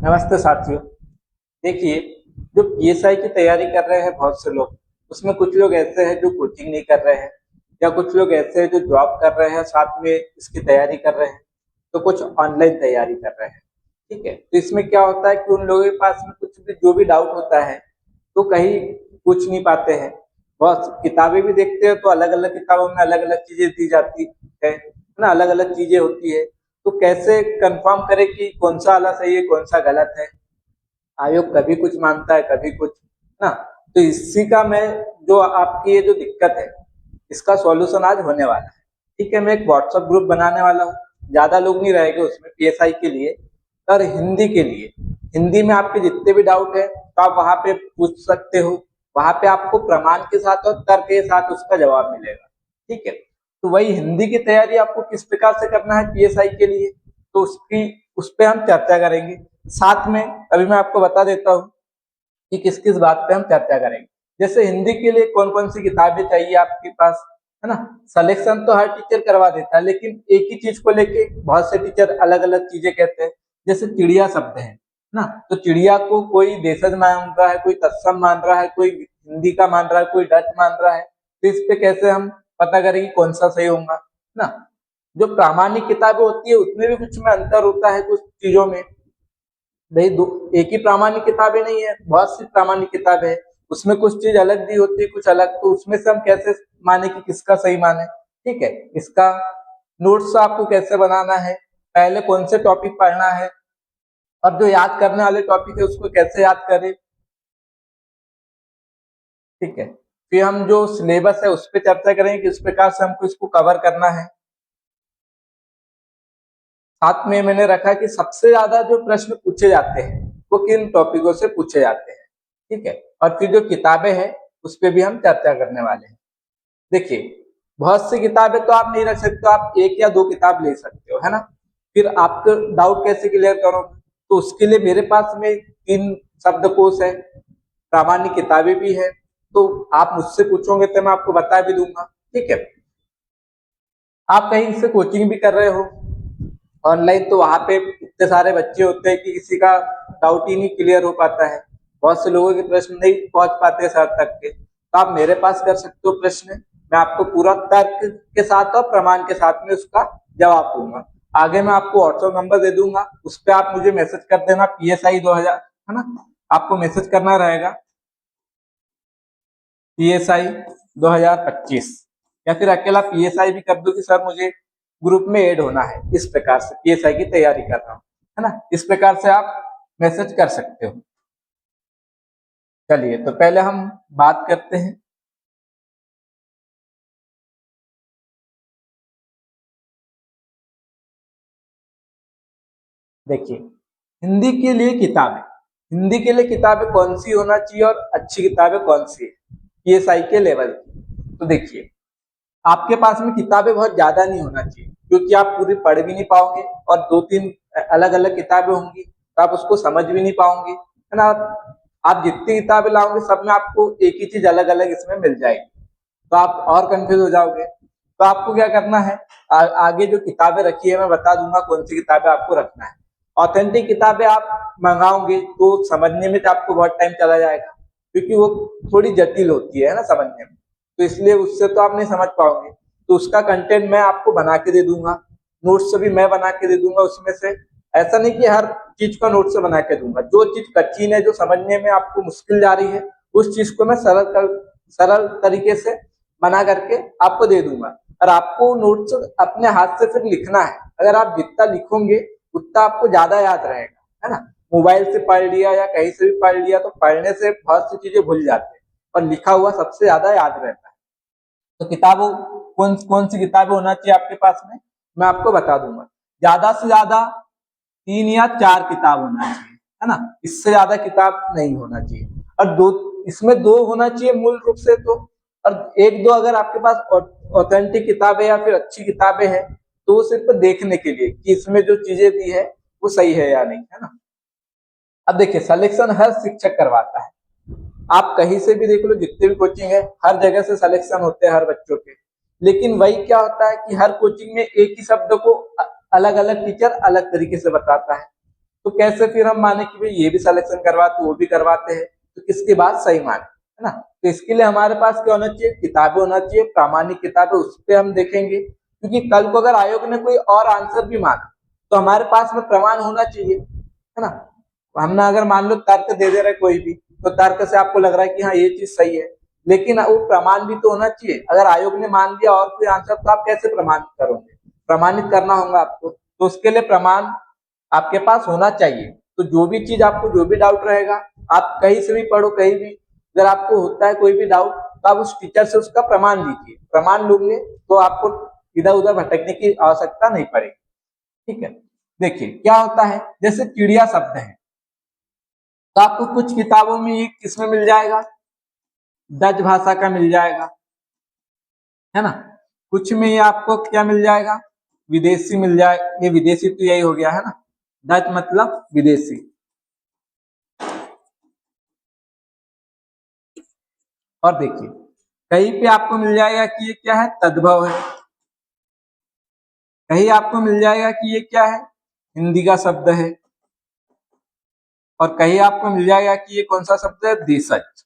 नमस्ते साथियों। देखिए, जो पीएसआई की तैयारी कर रहे हैं बहुत से लोग, उसमें कुछ लोग ऐसे हैं जो कोचिंग नहीं कर रहे हैं, या कुछ लोग ऐसे हैं जो जॉब कर रहे हैं साथ में इसकी तैयारी कर रहे हैं, तो कुछ ऑनलाइन तैयारी कर रहे हैं। ठीक है, तो इसमें क्या होता है कि उन लोगों के पास में कुछ भी जो भी डाउट होता है तो कहीं पूछ नहीं पाते हैं। बहुत किताबें भी देखते हैं तो अलग अलग किताबों में अलग अलग चीजें दी जाती है ना, अलग अलग चीजें होती है। तो कैसे कंफर्म करें कि कौन सा वाला सही है कौन सा गलत है। आयोग कभी कुछ मानता है कभी कुछ ना। तो इसी का मैं जो आपकी ये जो दिक्कत है इसका सॉल्यूशन आज होने वाला है। ठीक है, मैं एक व्हाट्सएप ग्रुप बनाने वाला हूँ। ज्यादा लोग नहीं रहेंगे उसमें, पीएसआई के लिए और हिंदी के लिए। हिंदी में आपके जितने भी डाउट है तो आप वहां पे पूछ सकते हो। वहां पे आपको प्रमाण के साथ और तर्क के साथ उसका जवाब मिलेगा। ठीक है, तो वही हिंदी की तैयारी आपको किस प्रकार से करना है पीएसआई के लिए, तो उस पर हम चर्चा करेंगे। साथ में अभी मैं आपको बता देता हूँ कि किस किस बात पे हम चर्चा करेंगे। जैसे हिंदी के लिए कौन कौन सी किताबें चाहिए आपके पास, है ना। सिलेक्शन तो हर टीचर करवा देता है, लेकिन एक ही चीज को लेके बहुत से टीचर अलग अलग चीजें कहते हैं। जैसे चिड़िया शब्द है ना, तो चिड़िया को कोई देशज मान रहा है, कोई तत्सम मान रहा है, कोई हिंदी का मान रहा है, कोई डच मान रहा है। तो इस पे कैसे हम पता करें कि कौन सा सही होगा ना। जो प्रामाणिक किताबें होती है उसमें भी कुछ में अंतर होता है कुछ चीजों में। भाई दो एक ही प्रामाणिक किताबें नहीं है, बहुत सी प्रामाणिक किताबें है। उसमें कुछ चीज अलग दी होती है कुछ अलग, तो उसमें से हम कैसे माने कि किसका सही माने। ठीक है, इसका नोट्स आपको कैसे बनाना है, पहले कौन से टॉपिक पढ़ना है, और जो याद करने वाले टॉपिक है उसको कैसे याद करें। ठीक है, फिर हम जो सिलेबस है उस पर चर्चा करेंगे कि किस प्रकार से हमको इसको कवर करना है। साथ में मैंने रखा कि सबसे ज्यादा जो प्रश्न पूछे जाते हैं वो किन टॉपिकों से पूछे जाते हैं। ठीक है, और फिर जो किताबें हैं उस पर भी हम चर्चा करने वाले हैं। देखिए, बहुत सी किताबें तो आप नहीं रख सकते, आप एक या दो किताब ले सकते हो, है ना। फिर आपके डाउट कैसे क्लियर करोगे, तो उसके लिए मेरे पास में 3 शब्दकोश है, प्रामाणिक किताबें भी है। तो आप मुझसे पूछोगे तो मैं आपको बता भी दूंगा। ठीक है, आप कहीं से कोचिंग भी कर रहे हो ऑनलाइन, तो वहां पे इतने सारे बच्चे होते हैं कि किसी का डाउट ही नहीं क्लियर हो पाता है। बहुत से लोगों के प्रश्न नहीं पहुंच पाते सर तक के, तो आप मेरे पास कर सकते हो प्रश्न। मैं आपको पूरा तर्क के साथ और प्रमाण के साथ में उसका जवाब दूंगा। आगे मैं आपको व्हाट्सएप नंबर दे दूंगा, उस पर आप मुझे मैसेज कर देना पीएसआई 2000, है ना। आपको मैसेज करना रहेगा पीएसआई 2025, या फिर अकेला पीएसआई भी कर दो कि सर मुझे ग्रुप में ऐड होना है, इस प्रकार से पीएसआई की तैयारी कर रहा हूँ, है ना। इस प्रकार से आप मैसेज कर सकते हो। चलिए, तो पहले हम बात करते हैं। देखिए, हिंदी के लिए किताबें कौन सी होना चाहिए और अच्छी किताबें कौन सी है पीएसआई के लेवल की। तो देखिए, आपके पास में किताबें बहुत ज्यादा नहीं होना चाहिए, क्योंकि आप पूरी पढ़ भी नहीं पाओगे, और 2-3 अलग अलग किताबें होंगी तो आप उसको समझ भी नहीं पाओगे, है ना। आप जितनी किताबें लाओगे सब में आपको एक ही चीज अलग अलग इसमें मिल जाएगी, तो आप और कंफ्यूज हो जाओगे। तो आपको क्या करना है, आगे जो किताबें रखी है मैं बता दूंगा कौन सी किताबें आपको रखना है। ऑथेंटिक किताबें आप मंगाओगे तो समझने में तो आपको बहुत टाइम चला जाएगा, क्योंकि वो थोड़ी जटिल होती है ना समझने में, तो इसलिए उससे तो आप नहीं समझ पाओगे। तो उसका कंटेंट मैं आपको बना के दे दूंगा, नोट्स भी मैं बना के दे दूंगा उसमें से। ऐसा नहीं कि हर चीज का नोट्स बना के दूंगा, जो चीज कठिन है जो समझने में आपको मुश्किल जा रही है उस चीज को मैं सरल तरीके से बना करके आपको दे दूंगा। और आपको नोट्स अपने हाथ से फिर लिखना है, अगर आप जितना लिखोगे उतना आपको ज्यादा याद रहेगा, है ना। मोबाइल से पढ़ लिया या कहीं से भी पढ़ लिया तो पढ़ने से बहुत सी चीजें भूल जाते हैं, और लिखा हुआ सबसे ज्यादा याद रहता है। तो किताबों कौन कौन सी किताबें होना चाहिए आपके पास में, मैं आपको बता दूंगा। ज्यादा से ज्यादा 3 या 4 किताब होना चाहिए, है ना। इससे ज्यादा किताब नहीं होना चाहिए, और इसमें 2 होना चाहिए मूल रूप से तो। और 1-2 अगर आपके पास ऑथेंटिक किताबें या फिर अच्छी किताबें हैं तो वो सिर्फ देखने के लिए कि इसमें जो चीजें दी है वो सही है या नहीं, है ना। अब देखिए, सिलेक्शन हर शिक्षक करवाता है। आप कहीं से भी देख लो, जितने भी कोचिंग है हर जगह से सिलेक्शन होते हैं हर बच्चों के। लेकिन वही क्या होता है कि हर कोचिंग में एक ही शब्द को अलग अलग टीचर अलग तरीके से बताता है। तो कैसे फिर हम माने कि भाई ये भी सिलेक्शन करवाते वो भी करवाते हैं, तो किसकी बात सही माने, है ना। तो इसके लिए हमारे पास क्या होना चाहिए, किताबें होना चाहिए, प्रामाणिक किताबें, उस पर हम देखेंगे, क्योंकि कल को अगर आयोग ने कोई और आंसर भी मांगा तो हमारे पास में प्रमाण होना चाहिए, है ना। हमने अगर मान लो तर्क दे रहे कोई भी, तो तर्क से आपको लग रहा है कि हाँ ये चीज सही है, लेकिन वो प्रमाण भी तो होना चाहिए। अगर आयोग ने मान लिया और कोई आंसर, तो आप कैसे प्रमाणित करोगे, प्रमाणित करना होगा आपको, तो उसके लिए प्रमाण आपके पास होना चाहिए। तो जो भी चीज आपको जो भी डाउट रहेगा, आप कहीं से भी पढ़ो, कहीं भी अगर आपको होता है कोई भी डाउट, तो आप उस टीचर से उसका प्रमाण लीजिए, प्रमाण लोगे तो आपको इधर उधर भटकने की आवश्यकता नहीं पड़ेगी, ठीक है। देखिए क्या होता है, जैसे चिड़िया शब्द है, तो आपको कुछ किताबों में ये किसमें मिल जाएगा, डच भाषा का मिल जाएगा, है ना। कुछ में ये आपको क्या मिल जाएगा, विदेशी मिल जाए, ये विदेशी तो यही हो गया है ना, डच मतलब विदेशी। और देखिए कहीं पे आपको मिल जाएगा कि ये क्या है, तद्भव है, कहीं आपको मिल जाएगा कि ये क्या है, हिंदी का शब्द है, और कहीं आपको मिल जाएगा कि ये कौन सा शब्द है, देशज।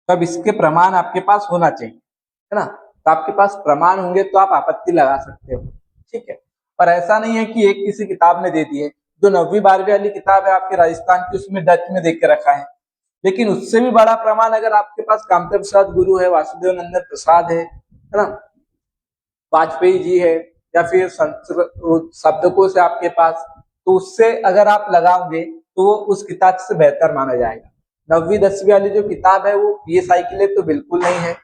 तब इसके प्रमाण आपके पास होना चाहिए, है ना। तो आपके पास प्रमाण होंगे तो आप आपत्ति लगा सकते हो, ठीक है। पर ऐसा नहीं है कि एक किसी किताब में दे दिए, जो 9वीं 12वीं वाली किताब है आपके राजस्थान की, उसमें डच में देख के रखा है, लेकिन उससे भी बड़ा प्रमाण अगर आपके पास कामदेव प्रसाद गुरु है, वासुदेव नंदन प्रसाद है ना, वाजपेयी जी है, या फिर संस्कृत शब्दकोश है आपके पास, तो उससे अगर आप लगाओगे तो वो उस किताब से बेहतर माना जाएगा। 9वीं 10वीं वाली जो किताब है वो पीएसआई के लिए तो बिल्कुल नहीं है,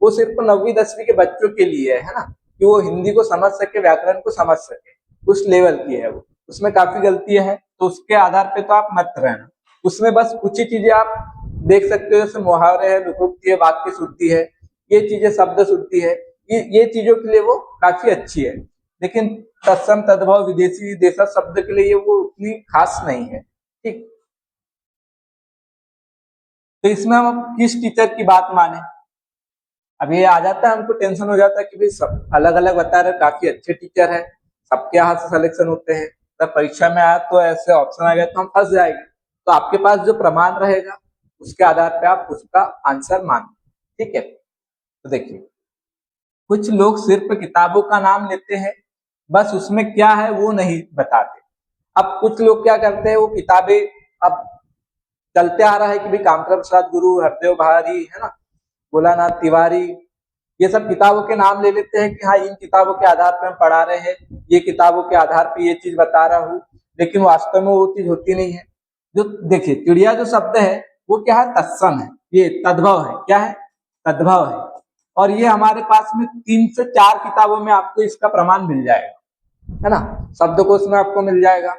वो सिर्फ 9वीं 10वीं के बच्चों के लिए है ना, कि वो हिंदी को समझ सके, व्याकरण को समझ सके, उस लेवल की है वो, उसमें काफी गलती है, तो उसके आधार पे तो आप मत रहना। उसमें बस कुछ ही चीजें आप देख सकते हो, जैसे मुहावरे है, लुकोक्ति है, वाक्य शुद्धि है, ये चीजें शब्द शुद्धि है, ये चीजों के लिए वो काफी अच्छी है, लेकिन तत्सम तद्भव विदेशी देशज शब्द के लिए वो उतनी खास नहीं है, ठीक। तो इसमें हम किस टीचर की बात माने, अब ये आ जाता है, हमको टेंशन हो जाता है कि भाई सब अलग अलग बता रहे, काफी अच्छे टीचर है, सबके यहाँ से सिलेक्शन होते हैं, तब परीक्षा में आया तो ऐसे ऑप्शन आ गया तो हम फंस जाएंगे। तो आपके पास जो प्रमाण रहेगा उसके आधार पे आप उसका आंसर माने, ठीक है। तो देखिए कुछ लोग सिर्फ किताबों का नाम लेते हैं, बस उसमें क्या है वो नहीं बताते। अब कुछ लोग क्या करते हैं, वो किताबें, अब चलते आ रहा है कि भाई कामचंद्र प्रसाद गुरु, हरदेव भारी, है ना, भोलानाथ तिवारी, ये सब किताबों के नाम ले लेते हैं कि हाँ इन किताबों के आधार पर हम पढ़ा रहे हैं, ये किताबों के आधार पर ये चीज बता रहा हूँ, लेकिन वास्तव में वो चीज होती नहीं है। जो देखिए चिड़िया जो शब्द है वो क्या है, तत्सम है, ये तद्भव है, क्या है, तद्भव है, और ये हमारे पास में 3 से 4 किताबों में आपको इसका प्रमाण मिल जाएगा, है ना। शब्दकोश में आपको मिल जाएगा,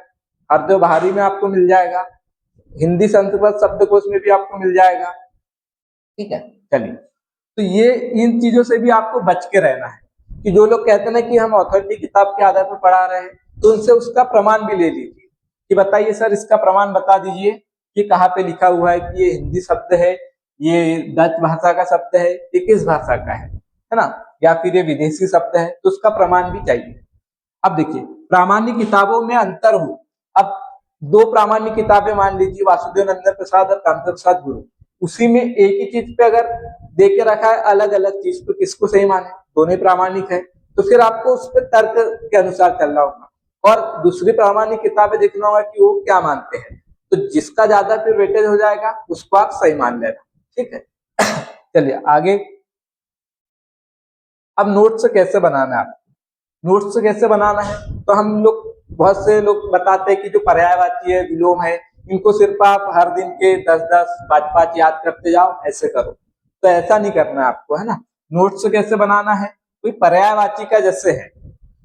हरदेव बहारी में आपको मिल जाएगा, हिंदी संस्कृत शब्दकोश में भी आपको मिल जाएगा, ठीक है। चलिए, तो ये इन चीजों से भी आपको बच के रहना है, कि जो लोग कहते हैं ना कि हम ऑथोरिटी किताब के आधार पर पढ़ा रहे हैं, तो उनसे उसका प्रमाण भी ले लीजिए, कि बताइए सर इसका प्रमाण बता दीजिए कि कहाँ पे लिखा हुआ है कि ये हिंदी शब्द है, ये डच भाषा का शब्द है, ये किस भाषा का है ना, या फिर ये विदेशी शब्द है, तो उसका प्रमाण भी चाहिए। अब देखिए प्रामाणिक किताबों में अंतर हो, अब 2 प्रामाणिक किताबें मान लीजिए, वासुदेव नंदन प्रसाद और कामचंद्र प्रसाद गुरु, उसी में एक ही चीज पे अगर दे के रखा है अलग अलग चीज, तो किसको सही माने, दोनों ही प्रामाणिक है, तो फिर आपको उस पर तर्क के अनुसार चलना होगा, और दूसरी प्रामाणिक किताबें देखना होगा कि वो क्या मानते हैं, तो जिसका ज्यादा फिर वेटेज हो जाएगा उसको आप सही मान लेना, ठीक है। चलिए आगे, अब नोट्स कैसे बनाना है, आप नोट्स कैसे बनाना है, तो हम लोग, बहुत से लोग बताते हैं कि जो पर्यायवाची है, विलोम है, इनको सिर्फ आप हर दिन के 10-10 5-5 याद करते जाओ, ऐसे करो, तो ऐसा नहीं करना है आपको, है ना। नोट्स कैसे बनाना है, कोई पर्यायवाची का जैसे है,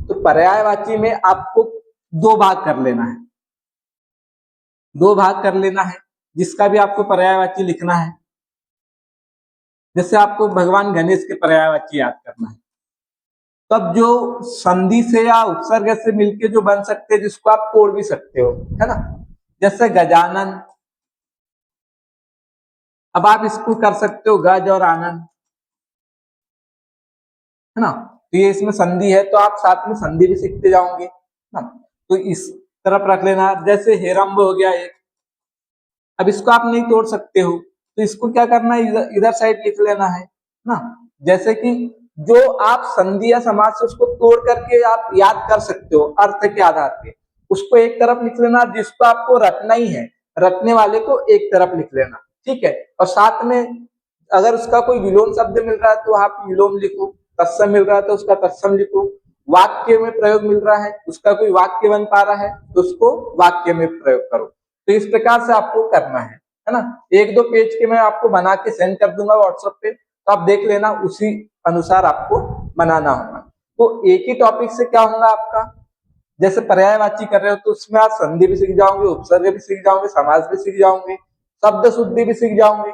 तो पर्यायवाची में आपको 2 भाग कर लेना है, 2 भाग कर लेना है, जिसका भी आपको पर्यायवाची लिखना है। जैसे आपको भगवान गणेश के पर्यायवाची याद करना है, तब जो संधि से या उपसर्ग से मिलके जो बन सकते हैं, जिसको आप तोड़ भी सकते हो, है ना, जैसे गजानन, अब आप इसको कर सकते हो गज और आनंद, है ना, तो ये इसमें संधि है, तो आप साथ में संधि भी सीखते जाओगे ना। तो इस तरफ रख लेना। जैसे हेरम्ब हो गया एक, अब इसको आप नहीं तोड़ सकते हो तो इसको क्या करना है, इधर साइड लिख लेना है ना। जैसे कि जो आप संधि या समास से उसको तोड़ करके आप याद कर सकते हो अर्थ के आधार पे, उसको एक तरफ लिख लेना। जिसको आपको रखना ही है, रखने वाले को एक तरफ लिख लेना, ठीक है। और साथ में अगर उसका कोई विलोम शब्द मिल रहा है तो आप विलोम लिखो, तत्सम मिल रहा है तो उसका तत्सम लिखो, वाक्य में प्रयोग मिल रहा है, उसका कोई वाक्य बन पा रहा है तो उसको वाक्य में प्रयोग करो। तो इस प्रकार से आपको करना है ना। एक दो पेज के मैं आपको बना के सेंड कर दूंगा व्हाट्सएप पे, तो आप देख लेना, उसी अनुसार आपको बनाना होगा। तो एक ही टॉपिक से क्या होगा आपका, जैसे पर्यायवाची कर रहे हो तो उसमें आप संधि भी सीख जाओगे, उपसर्ग भी सीख जाओगे, समास भी सीख जाओगे, शब्द शुद्धि भी सीख जाओगे।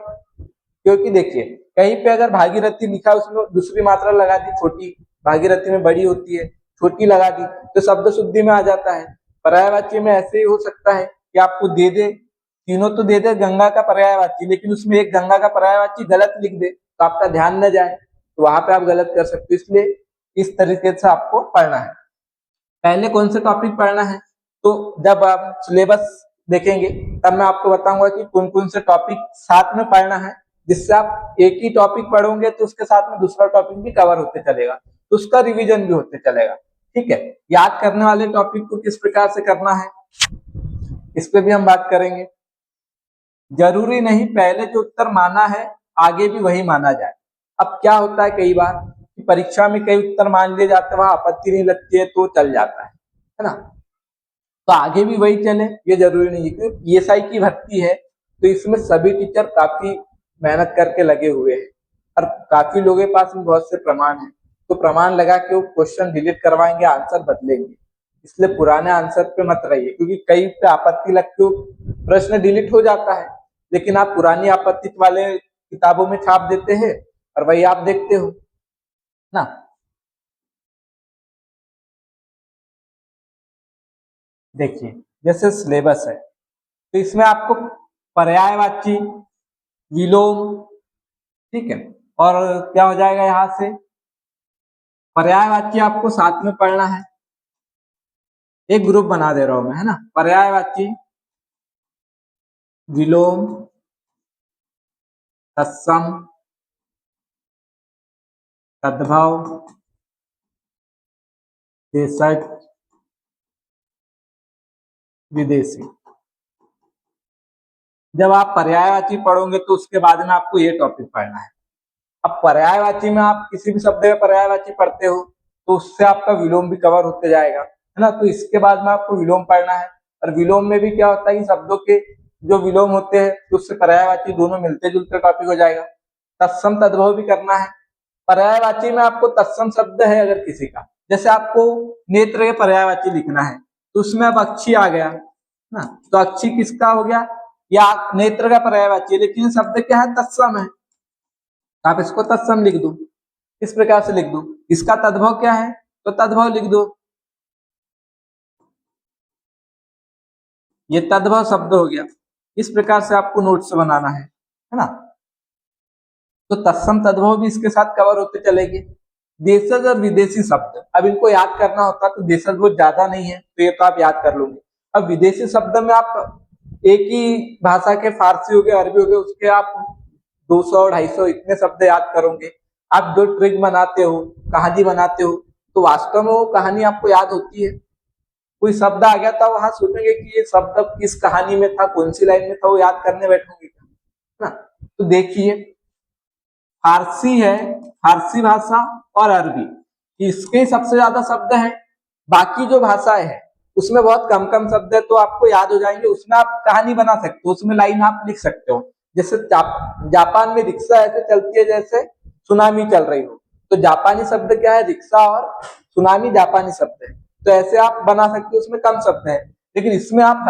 क्योंकि देखिए कहीं पे अगर भागीरथी लिखा उसमें दूसरी मात्रा लगा दी छोटी, भागीरथी में बड़ी होती है, छोटी लगा दी तो शब्द शुद्धि में आ जाता है। पर्यायवाची में ऐसे ही हो सकता है कि आपको दे दे, तीनों तो दे दे गंगा का पर्यायवाची, लेकिन उसमें एक गंगा का पर्यायवाची गलत लिख दे तो आपका ध्यान न जाए, तो वहां पे आप गलत कर सकते हो। इसलिए इस तरीके से आपको पढ़ना है। पहले कौन से टॉपिक पढ़ना है, तो जब आप सिलेबस देखेंगे तब मैं आपको बताऊंगा कि कौन कौन से टॉपिक साथ में पढ़ना है, जिससे आप एक ही टॉपिक पढ़ोगे तो उसके साथ में दूसरा टॉपिक भी कवर होते चलेगा, तो उसका रिवीजन भी होते चलेगा, ठीक है। याद करने वाले टॉपिक को किस प्रकार से करना है इस पे भी हम बात करेंगे। जरूरी नहीं पहले जो उत्तर माना है आगे भी वही माना जाए। अब क्या होता है कई बार कि परीक्षा में कई उत्तर मान लिए जाते हैं, वहां आपत्ति नहीं लगती है तो चल जाता है ना। तो आगे भी वही चले ये जरूरी नहीं है, क्योंकि पीएसआई की भर्ती है तो इसमें सभी टीचर काफी मेहनत करके लगे हुए हैं और काफी लोगों के पास में बहुत से प्रमाण है, तो प्रमाण लगा के वो क्वेश्चन डिलीट करवाएंगे, आंसर बदलेंगे। इसलिए पुराने आंसर पे मत रहिए, क्योंकि कई पे आपत्ति लग के प्रश्न डिलीट हो जाता है, लेकिन आप पुरानी आपत्ति वाले किताबों में छाप देते हैं और वही आप देखते हो ना। देखिए जैसे सिलेबस है तो इसमें आपको पर्यायवाची, विलोम, ठीक है, और क्या हो जाएगा यहाँ से, पर्यायवाची आपको साथ में पढ़ना है। एक ग्रुप बना दे रहा हूं मैं, है ना। पर्यायवाची, विलोम, तत्सम, तद्भव, देशज, विदेशी। जब आप पर्यायवाची पढ़ोगे तो उसके बाद में आपको ये टॉपिक पढ़ना है। अब पर्यायवाची में आप किसी भी शब्द का पर्यायवाची पढ़ते हो तो उससे आपका विलोम भी कवर होते जाएगा, है ना। तो इसके बाद में आपको विलोम पढ़ना है, और विलोम में भी क्या होता है कि शब्दों के जो विलोम होते हैं तो उससे पर्यायवाची दोनों मिलते जुलते टॉपिक हो जाएगा। तत्सम तद्भव भी करना है। पर्यायवाची में आपको तत्सम शब्द है अगर किसी का, जैसे आपको नेत्र के पर्यायवाची लिखना है तो उसमें अब अक्षी आ गया ना, तो अक्षी किसका हो गया, या नेत्र का पर्यायवाची है लेकिन शब्द क्या है, तत्सम है, आप इसको तत्सम लिख दो। इस प्रकार से लिख दो। इसका तद्भव क्या है तो तद्भव लिख दो, ये तद्भव शब्द हो गया। इस प्रकार से आपको नोट्स बनाना है ना। तो तत्सम तद्भव भी इसके साथ कवर होते चलेंगे। देशज और विदेशी शब्द, अब इनको याद करना होता तो देशज बहुत ज्यादा नहीं है तो ये तो आप याद कर लोगे। अब विदेशी शब्द में आप एक ही भाषा के फारसी हो गए, अरबी हो गए, उसके आप 200-250 इतने शब्द याद करोगे। आप जो ट्रिक बनाते हो, कहानी बनाते हो, तो वास्तव में वो कहानी आपको याद होती है। कोई शब्द आ गया था वहां सोचेंगे कि ये शब्द किस कहानी में था, कौन सी लाइन में था, वो याद करने बैठोगे ना। तो देखिए फारसी है, फारसी भाषा और अरबी, इसके सबसे ज्यादा शब्द हैं। बाकी जो भाषाएं हैं उसमें बहुत कम कम शब्द है तो आपको याद हो जाएंगे, उसमें आप कहानी बना सकते हो, उसमें लाइन आप लिख सकते हो। जैसे जापान में रिक्शा ऐसे चलती है जैसे सुनामी चल रही हो, तो जापानी शब्द क्या है, रिक्शा, और सुनामी जापानी शब्द है, तो ऐसे आप बना सकते हो। उसमें कम शब्द है लेकिन इसमें आप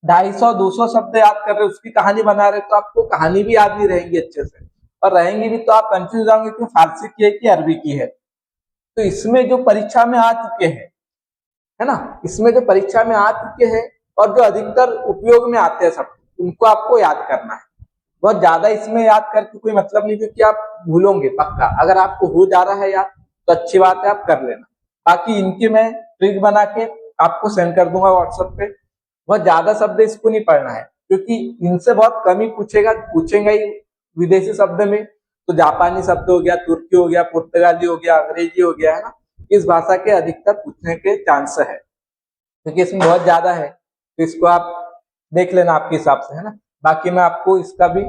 250-200 शब्द याद कर रहे हो, उसकी कहानी बना रहे हो, तो आपको कहानी भी याद नहीं रहेंगी अच्छे से, और रहेंगी भी तो आप कंफ्यूज होंगे कि फारसी की है कि अरबी की है। तो इसमें जो परीक्षा में आ चुके हैं, है ना, इसमें जो परीक्षा में आ चुके हैं और जो अधिकतर उपयोग में आते हैं सब, उनको आपको याद करना है। बहुत ज्यादा इसमें याद करके कोई मतलब नहीं, क्योंकि आप भूलोगे पक्का। अगर आपको हो जा रहा है याद तो अच्छी बात है, आप कर लेना। बाकी इनके मैं ट्रिक बना के आपको सेंड कर दूंगा व्हाट्सएप पे। बहुत ज्यादा शब्द इसको नहीं पढ़ना है, क्योंकि इनसे बहुत कम ही पूछेगा ही विदेशी शब्द में। तो जापानी शब्द हो गया, तुर्की हो गया, पुर्तगाली हो गया, अंग्रेजी हो गया, है ना, इस भाषा के अधिकतर पूछने के चांस है, क्योंकि इसमें बहुत ज्यादा है। तो इसको आप देख लेना आपके हिसाब से, है ना। बाकी मैं आपको इसका भी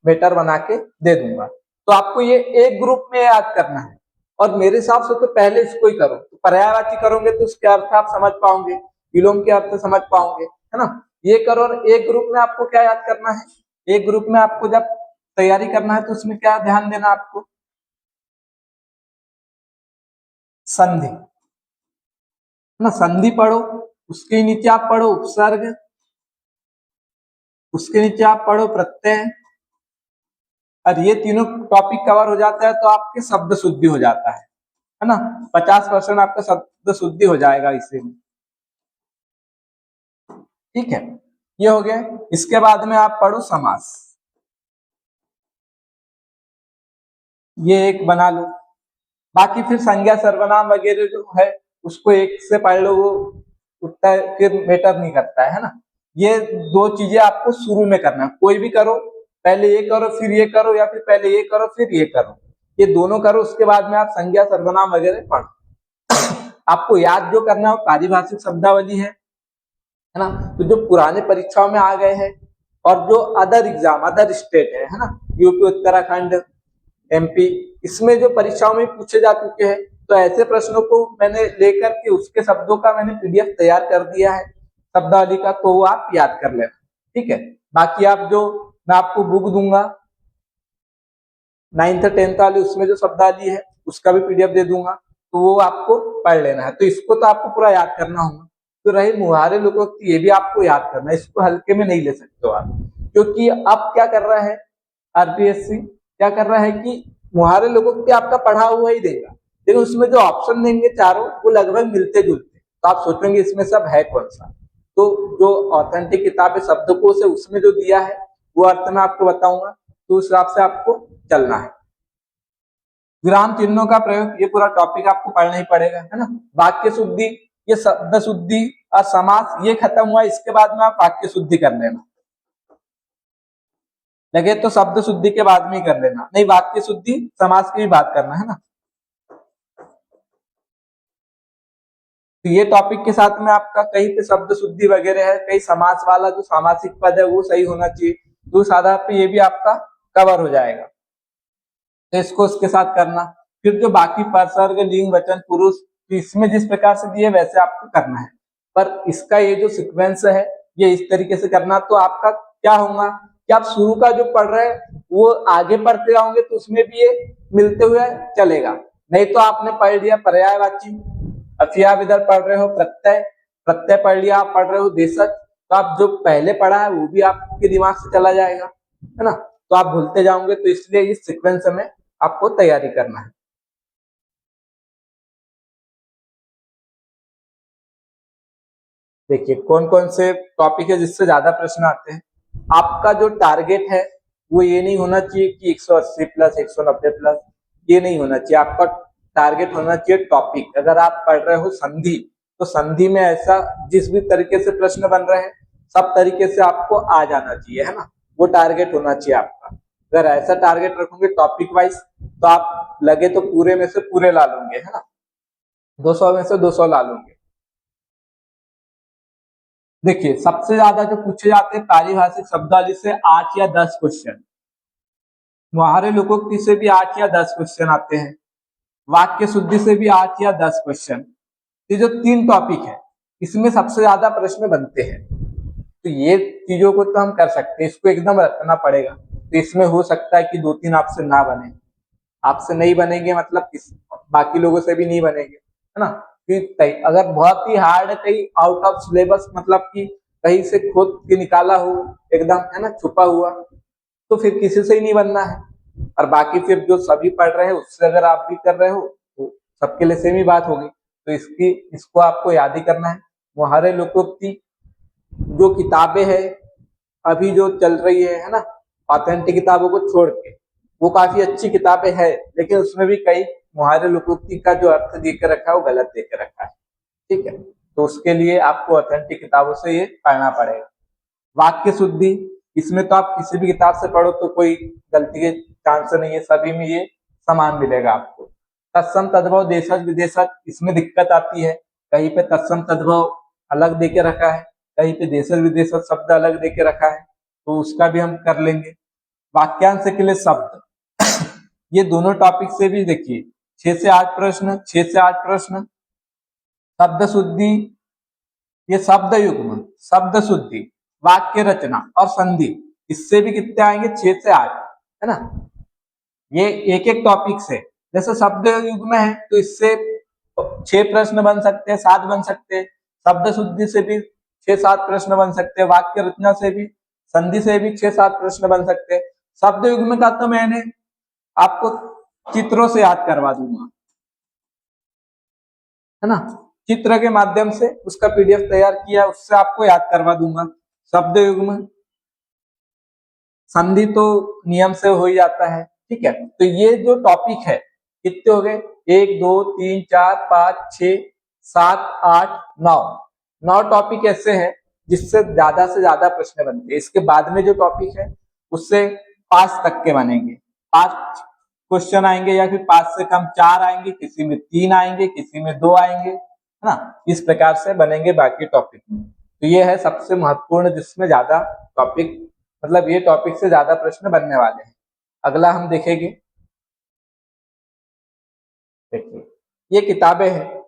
बेटर बना के दे दूंगा। तो आपको ये एक ग्रुप में याद करना है, और मेरे हिसाब से तो पहले इसको ही करो। तो पर्यायवाची करोगे तो उसके अर्थ आप समझ पाओगे, विलोम के अर्थ समझ पाओगे, है ना। ये करो, और एक ग्रुप में आपको क्या याद करना है, एक ग्रुप में आपको जब तैयारी करना है तो उसमें क्या ध्यान देना आपको, संधि, है ना। संधि पढ़ो, उसके नीचे आप पढ़ो उपसर्ग, उसके नीचे आप पढ़ो प्रत्यय, और ये तीनों टॉपिक कवर हो जाता है तो आपके शब्द शुद्धि हो जाता है ना। 50% आपका शब्द शुद्धि हो जाएगा इसी में। ठीक है, ये हो गया। इसके बाद में आप पढ़ो समास, ये एक बना लो। बाकी फिर संज्ञा सर्वनाम वगैरह जो है उसको एक से पढ़ लो, वो उतना फिर मैटर नहीं करता है ना। ये दो चीजें आपको शुरू में करना है, कोई भी करो, पहले ये करो फिर ये करो, या फिर पहले ये करो फिर ये करो, ये दोनों करो, उसके बाद में आप संज्ञा सर्वनाम वगैरह पढ़ो। आपको याद जो करना है वो पारिभाषिक शब्दावली है ना। तो जो पुराने परीक्षाओं में आ गए हैं, और जो अदर एग्जाम अदर स्टेट है ना, यूपी, उत्तराखंड, एमपी, इसमें जो परीक्षाओं में पूछे जा चुके हैं, तो ऐसे प्रश्नों को मैंने लेकर के उसके शब्दों का मैंने पीडीएफ तैयार कर दिया है शब्दावली का, तो वो आप याद कर लेना। ठीक है, बाकी आप जो मैं आपको बुक दूंगा 9th 10th वाली, उसमें जो शब्दावली है उसका भी पीडीएफ दे दूंगा, तो वो आपको पढ़ लेना है। तो इसको तो आपको पूरा याद करना होगा। तो रही मुहावरे लोकोक्ति, ये भी आपको याद करना है, इसको हल्के में नहीं ले सकते हो आप, क्योंकि अब क्या कर रहा है आरपीएससी, क्या कर रहा है कि मुहावरे लोकोक्ति आपका पढ़ा हुआ ही देगा, लेकिन उसमें जो ऑप्शन देंगे चारों वो लगभग मिलते जुलते, तो आप सोचेंगे इसमें सब है कौन सा। तो जो ऑथेंटिक किताब है शब्दकोश है, उसमें जो दिया है वो अर्थ मैं आपको बताऊंगा, तो उस हिसाब से आपको चलना है। विराम चिन्हों का प्रयोग, ये पूरा टॉपिक आपको पढ़ना ही पड़ेगा, है ना। वाक्य शुद्धि, ये शब्द शुद्धि और समास ये खत्म हुआ, इसके बाद में आप वाक्य शुद्धि कर लेना। लगे तो शब्द शुद्धि के बाद में ही कर लेना, नहीं वाक्य शुद्धि समास की भी बात करना, है ना। तो ये टॉपिक के साथ में आपका कहीं पे शब्द शुद्धि वगैरह है, कहीं समास वाला जो सामासिक पद है वो सही होना चाहिए, तो उस आधार पे ये भी आपका कवर हो जाएगा, तो इसको उसके साथ करना। फिर जो बाकी परसर्ग, लिंग, वचन, पुरुष, तो इसमें जिस प्रकार से दिए वैसे आपको करना है, पर इसका ये जो सीक्वेंस है ये इस तरीके से करना, तो आपका क्या होगा कि आप शुरू का जो पढ़ रहे हैं वो आगे पढ़ते जाओगे तो उसमें भी ये मिलते हुए चलेगा। नहीं तो आपने पढ़ लिया पर्यायवाची, अब फिर आप इधर पढ़ रहे हो प्रत्यय, प्रत्यय पढ़ लिया, आप पढ़ रहे हो देशज, तो आप जो पहले पढ़ा है वो भी आपके दिमाग से चला जाएगा, है ना, तो आप भूलते जाओगे। तो इसलिए इस सीक्वेंस में आपको तैयारी करना है। देखिए कौन कौन से टॉपिक है जिससे ज्यादा प्रश्न आते हैं। आपका जो टारगेट है वो ये नहीं होना चाहिए कि 180 प्लस 190 प्लस, ये नहीं होना चाहिए। आपका टारगेट होना चाहिए टॉपिक। अगर आप पढ़ रहे हो संधि, तो संधि में ऐसा जिस भी तरीके से प्रश्न बन रहे हैं सब तरीके से आपको आ जाना चाहिए, है ना, वो टारगेट होना चाहिए आपका। अगर ऐसा टारगेट रखोगे टॉपिक वाइज, तो आप लगे तो पूरे में से पूरे ला लोगे, है ना, 200 में से 200 ला लोगे। देखिए सबसे ज्यादा जो पूछे जाते हैं पारिभाषिक शब्दावली से 8 या 10 क्वेश्चन, मुहावरे लोकोक्ति से भी 8 या 10 क्वेश्चन आते हैं, वाक्य शुद्धि से भी 8 या 10 क्वेश्चन। ये जो तीन टॉपिक है इसमें सबसे ज्यादा प्रश्न बनते हैं। तो ये चीजों को तो हम कर सकते हैं, इसको एकदम रखना पड़ेगा। तो इसमें हो सकता है कि 2-3 आपसे ना बने, आपसे नहीं बनेंगे मतलब बाकी लोगों से भी नहीं बनेंगे, है ना। अगर बहुत ही हार्ड कहीं आउट ऑफ सिलेबस, मतलब कि कहीं से खोद के निकाला हो एकदम, है ना, छुपा हुआ, तो फिर किसी से ही नहीं बनना है। और बाकी फिर जो सभी पढ़ रहे हैं उससे अगर आप भी कर रहे हो तो सबके लिए सेम ही बात होगी। तो इसको आपको याद ही करना है। मुहावरे लोकोक्ति जो किताबें हैं अभी जो चल रही है ना, ऑथेंटिक किताबों को छोड़ के, वो काफी अच्छी किताबें हैं, लेकिन उसमें भी कई मुहावरे लोकोक्ति का जो अर्थ देकर रखा है वो गलत देकर रखा है। ठीक है, तो उसके लिए आपको ऑथेंटिक किताबों से ये पढ़ना पड़ेगा। वाक्य शुद्धि, इसमें तो आप किसी भी किताब से पढ़ो तो कोई गलती के चांस नहीं है, सभी में ये समान मिलेगा आपको। तत्सम तद्भव देशज विदेशज, इसमें दिक्कत आती है, कहीं पे तत्सम तद्भव अलग देके रखा है, कहीं पे देशज विदेशज शब्द अलग देके रखा है, तो उसका भी हम कर लेंगे। वाक्यांश के लिए शब्द ये दोनों टॉपिक से भी देखिए 6 से 8 प्रश्न, 6 से 8 प्रश्न। शब्द शुद्धि, ये शब्द युग्म, शब्द शुद्धि, वाक्य रचना और संधि, इससे भी कितने आएंगे 6 से 8, है ना। ये एक एक टॉपिक से, जैसे शब्द युग्म है तो इससे 6 प्रश्न बन सकते हैं, 7 बन सकते हैं। शब्द शुद्धि से भी 6-7 प्रश्न बन सकते हैं, वाक्य रचना से भी, संधि से भी 6-7 प्रश्न बन सकते हैं। शब्द युग्म का तो मैंने आपको चित्रों से याद करवा दूंगा, है ना, चित्र के माध्यम से उसका पीडीएफ तैयार किया, उससे आपको याद करवा दूंगा। शब्द युग्म, संधि तो नियम से हो ही जाता है, ठीक है। तो ये जो टॉपिक है कितने हो गए, 1 2 3 4 5 6 7 8 9 टॉपिक ऐसे हैं जिससे ज्यादा से ज्यादा प्रश्न बनते हैं। इसके बाद में जो टॉपिक है उससे 5 तक के बनेंगे, 5 क्वेश्चन आएंगे, या फिर 5 से कम 4 आएंगे, किसी में 3 आएंगे, किसी में 2 आएंगे, है ना। इस प्रकार से बनेंगे बाकी टॉपिक में। तो ये है सबसे महत्वपूर्ण, जिसमें ज्यादा टॉपिक, मतलब ये टॉपिक से ज्यादा प्रश्न बनने वाले हैं। अगला हम देखेंगे, देखिए ये किताबें हैं,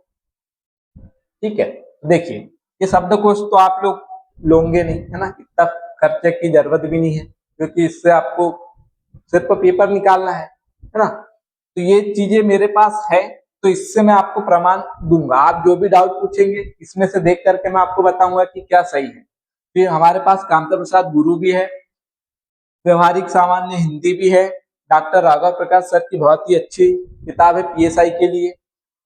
ठीक है। देखिए ये शब्दकोश तो आप लोग लोगे नहीं, है ना, इतना खर्चे की जरूरत भी नहीं है, क्योंकि इससे आपको सिर्फ पेपर निकालना है ना। तो ये चीजें मेरे पास है, तो इससे मैं आपको प्रमाण दूंगा। आप जो भी डाउट पूछेंगे इसमें से देख करके मैं आपको बताऊंगा कि क्या सही है। फिर हमारे पास कामता प्रसाद गुरु भी है, व्यवहारिक सामान्य हिंदी भी है, डॉक्टर राघव प्रकाश सर की बहुत ही अच्छी किताब है पीएसआई के लिए।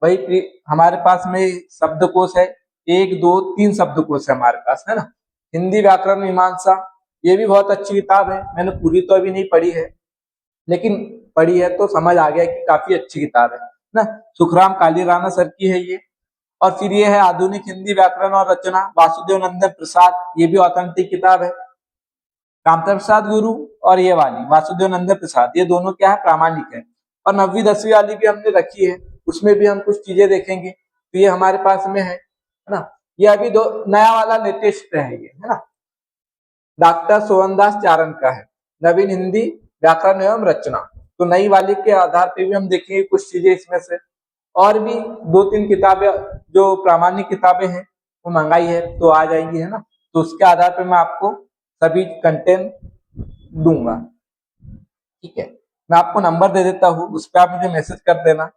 वही हमारे पास में शब्दकोश है, 1 2 3 शब्दकोश है हमारे पास, है ना। हिंदी व्याकरण मीमांसा, ये भी बहुत अच्छी किताब है, मैंने पूरी तो अभी नहीं पढ़ी है, लेकिन पढ़ी है तो समझ आ गया कि काफी अच्छी किताब है ना। सुखराम कालीराणा सर की है ये। और फिर ये है आधुनिक हिंदी व्याकरण और रचना, वासुदेव नंदन प्रसाद, ये भी ऑथेंटिक किताब है। कामता प्रसाद गुरु और ये वाली वासुदेव नंदन प्रसाद, ये दोनों क्या है, प्रामाणिक है। और 9वीं 10वीं वाली भी हमने रखी है, उसमें भी हम कुछ चीजें देखेंगे। तो ये हमारे पास में है ना। ये अभी दो नया वाला लेटेस्ट है ये, है ना, डॉक्टर सोहनदास चारण का है, नवीन हिंदी व्याकरण एवं रचना। तो नई वाली के आधार पे भी हम देखेंगे कुछ चीजें इसमें से। और भी 2-3 किताबें जो प्रामाणिक किताबें हैं वो मंगाई है, तो आ जाएंगी, है ना। तो उसके आधार पे मैं आपको सभी कंटेंट दूंगा, ठीक है। मैं आपको नंबर दे देता हूँ, उस पर आप मुझे मैसेज कर देना।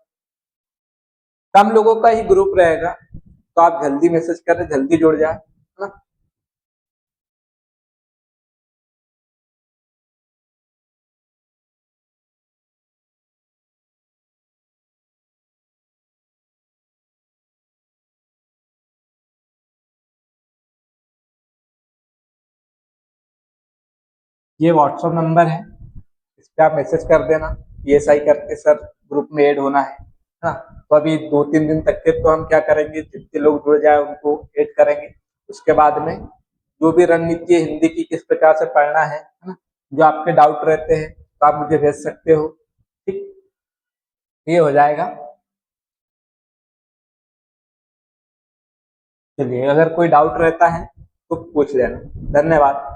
कम लोगों का ही ग्रुप रहेगा, तो आप जल्दी मैसेज करें, जल्दी जुड़ जाए, है ना। ये व्हाट्सअप नंबर है, इस पे आप मैसेज कर देना, पीएसआई करके सर ग्रुप में ऐड होना है ना। तो अभी 2-3 दिन तक के तो हम क्या करेंगे, जितने लोग जुड़ जाए उनको ऐड करेंगे। उसके बाद में जो भी रणनीति है हिंदी की, किस प्रकार से पढ़ना है ना, जो आपके डाउट रहते हैं तो आप मुझे भेज सकते हो, ठीक, ये हो जाएगा। चलिए अगर कोई डाउट रहता है तो पूछ लेना। धन्यवाद।